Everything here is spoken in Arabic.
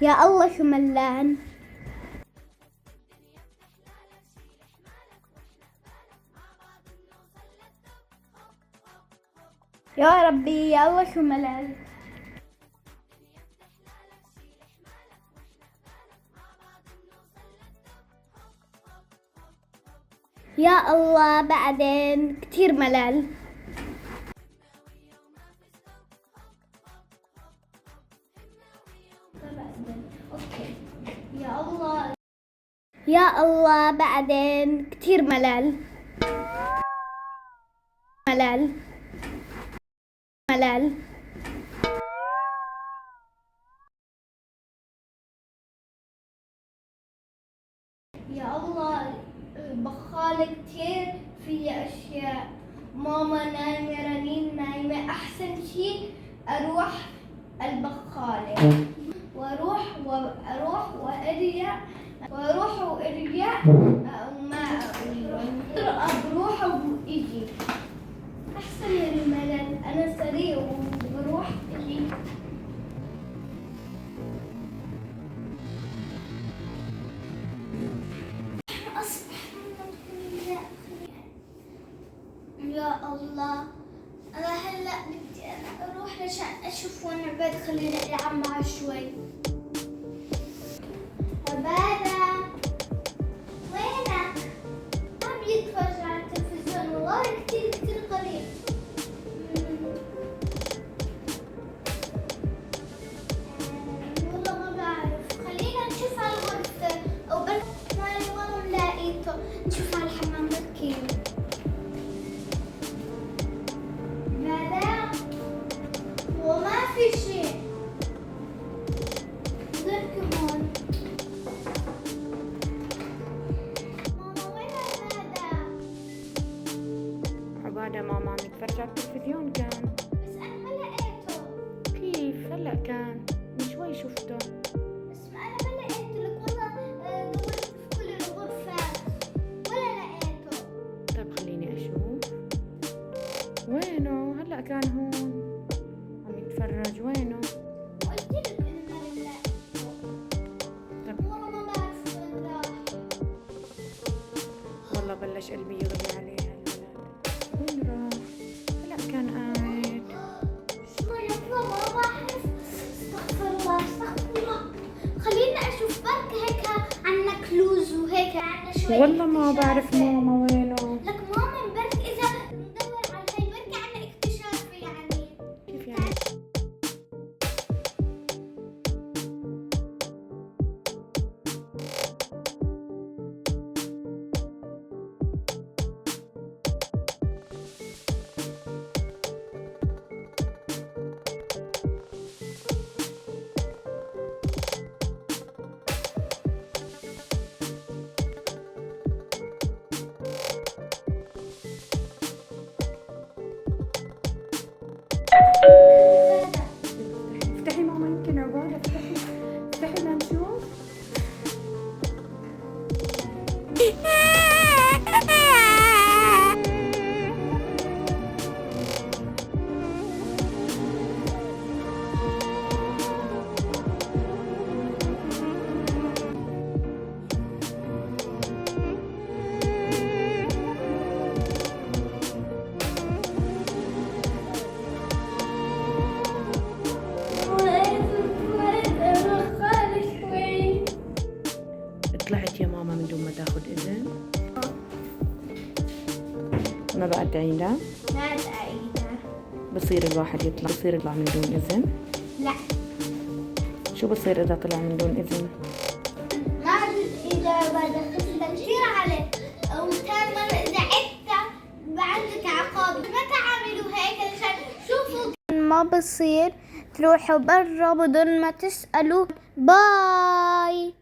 يا الله شو ملان. يا ربي يا الله شو ملل. يا الله بعدين كتير ملل. يا الله يا الله بعدين كتير ملل. ملل ملل. يا الله البخالة كتير فيها أشياء. ماما نايمة، رنين نايمة. أحسن شي أروح البخالة وأروح وأرجع وما أروح وإجي. أحسن من الملل. أنا سريع وبروح إجي. يا الله أنا هلا بدي أروح عشان أشوف وين عباد. خليني ألعب معه شوي. عبادة وينك؟ ما بيتفرج على التلفزيون والله كتير قريب. والله ما بعرف. خلينا نشوف على الغرفة أو بس ما نلاقيته. نشوف على الحمام بكير. وما في شيء غير كمان. ماما وين عبادة ماما عم يتفرج على التلفزيون كان. بس أنا ما لقيته. كيف هلا كان؟ من شوي شفته. بس أنا ما لقيته لك والله. دورت في كل الغرفات ولا لقيته. طيب خليني أشوف وينه. هلا كان هون عم يتفرج. وينه؟ قلت لك إنه ما لقيته. طيب والله ما بعرف وين راح. والله بلش قلبي يغلي عليه هالولد. وين راح؟ هلا كان قاعد. شو يطلع ما بعرف. استغفر الله استغفر الله. خلينا أشوف بركة هيك عنا كلوز وهيك عنا شوي. والله ما بعرف اكتشافات. ماما وينه. لك ماما برك إذا ندور على هاي بركة عنا اكتشاف يعني. كيف يعني؟ افتحي ماما يمكن عبادة. افتحي لنشوف. طلعت يا ماما من دون ما تاخذ إذن. ما بقى تعيدها. ما أعيدها. بصير الواحد يطلع من دون إذن. لا شو بصير إذا طلع من دون إذن؟ ما إذا بدك كثير عليك أو ثاني مرة إذا عدت عندك عقاب. ما تعملوا هيك عشان شوفوا. ما بصير تروحوا برا بدون ما تسألوا. باي.